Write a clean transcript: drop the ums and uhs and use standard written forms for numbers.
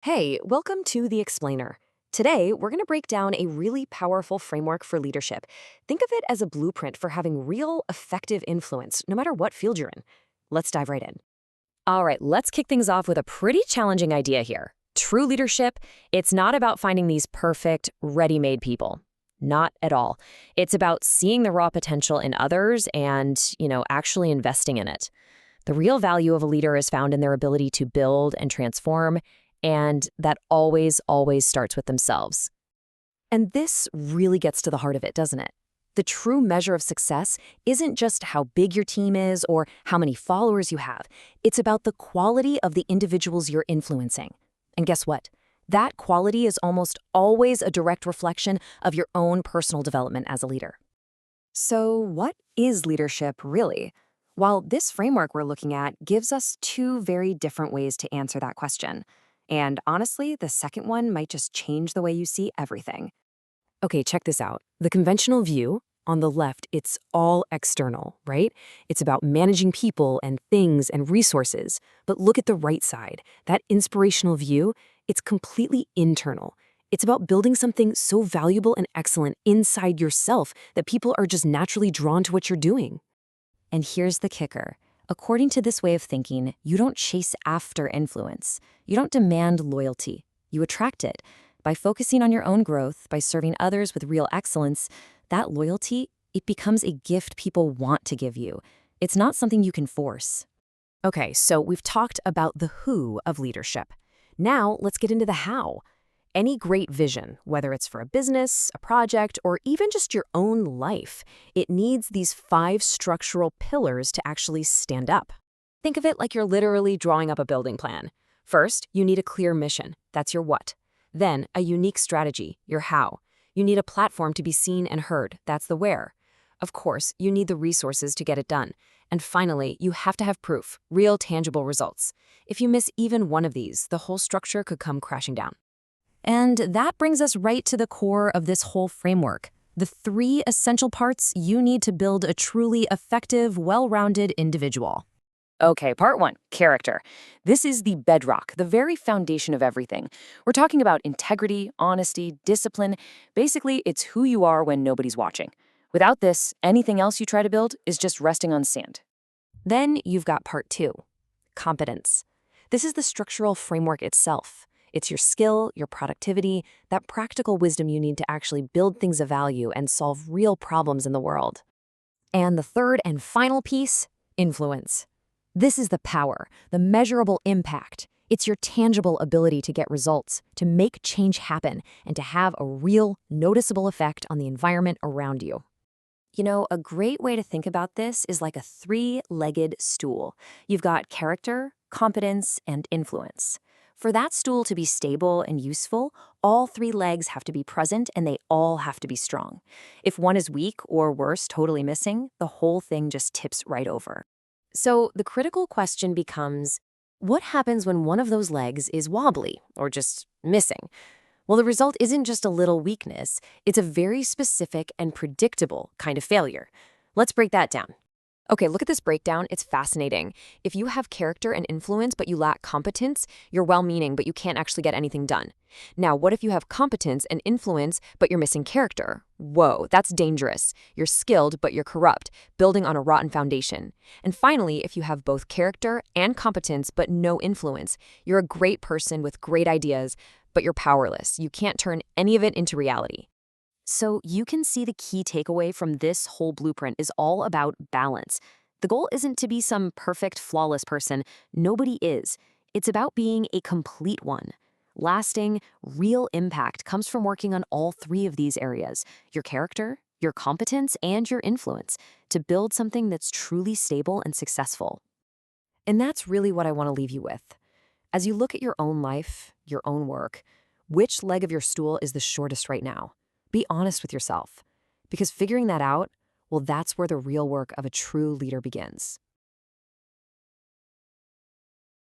Hey, welcome to The Explainer. Today, we're going to break down a really powerful framework for leadership. Think of it as a blueprint for having real, effective influence, no matter what field you're in. Let's dive right in. All right, let's kick things off with a pretty challenging idea here. True leadership, it's not about finding these perfect, ready-made people. Not at all. It's about seeing the raw potential in others and, actually investing in it. The real value of a leader is found in their ability to build and transform, and that always starts with themselves. And this really gets to the heart of it, doesn't it? The true measure of success isn't just how big your team is or how many followers you have. It's about the quality of the individuals you're influencing. And guess what? That quality is almost always a direct reflection of your own personal development as a leader. So, what is leadership really? Well, this framework we're looking at gives us two very different ways to answer that question. And honestly, the second one might just change the way you see everything. Okay, check this out. The conventional view, on the left, it's all external, right? It's about managing people and things and resources. But look at the right side. That inspirational view, it's completely internal. It's about building something so valuable and excellent inside yourself that people are just naturally drawn to what you're doing. And here's the kicker. According to this way of thinking, you don't chase after influence. You don't demand loyalty. You attract it. By focusing on your own growth, by serving others with real excellence, that loyalty, it becomes a gift people want to give you. It's not something you can force. Okay, so we've talked about the who of leadership. Now let's get into the how. Any great vision, whether it's for a business, a project, or even just your own life, it needs these 5 structural pillars to actually stand up. Think of it like you're literally drawing up a building plan. First, you need a clear mission. That's your what. Then, a unique strategy, your how. You need a platform to be seen and heard. That's the where. Of course, you need the resources to get it done. And finally, you have to have proof, real tangible results. If you miss even one of these, the whole structure could come crashing down. And that brings us right to the core of this whole framework. The 3 essential parts you need to build a truly effective, well-rounded individual. Okay, part 1, character. This is the bedrock, the very foundation of everything. We're talking about integrity, honesty, discipline. Basically, it's who you are when nobody's watching. Without this, anything else you try to build is just resting on sand. Then you've got part 2, competence. This is the structural framework itself. It's your skill, your productivity, that practical wisdom you need to actually build things of value and solve real problems in the world. And the third and final piece, influence. This is the power, the measurable impact. It's your tangible ability to get results, to make change happen, and to have a real, noticeable effect on the environment around you. You know, a great way to think about this is like a 3-legged stool. You've got character, competence, and influence. For that stool to be stable and useful, all 3 legs have to be present and they all have to be strong. If one is weak or worse, totally missing, the whole thing just tips right over. So the critical question becomes, what happens when one of those legs is wobbly or just missing? Well, the result isn't just a little weakness. It's a very specific and predictable kind of failure. Let's break that down. Okay, look at this breakdown. It's fascinating. If you have character and influence, but you lack competence, you're well-meaning, but you can't actually get anything done. Now, what if you have competence and influence, but you're missing character? Whoa, that's dangerous. You're skilled, but you're corrupt, building on a rotten foundation. And finally, if you have both character and competence, but no influence, you're a great person with great ideas, but you're powerless. You can't turn any of it into reality. So you can see the key takeaway from this whole blueprint is all about balance. The goal isn't to be some perfect, flawless person. Nobody is. It's about being a complete one. Lasting, real impact comes from working on all 3 of these areas, your character, your competence, and your influence, to build something that's truly stable and successful. And that's really what I want to leave you with. As you look at your own life, your own work, which leg of your stool is the shortest right now? Be honest with yourself, because figuring that out, well, that's where the real work of a true leader begins.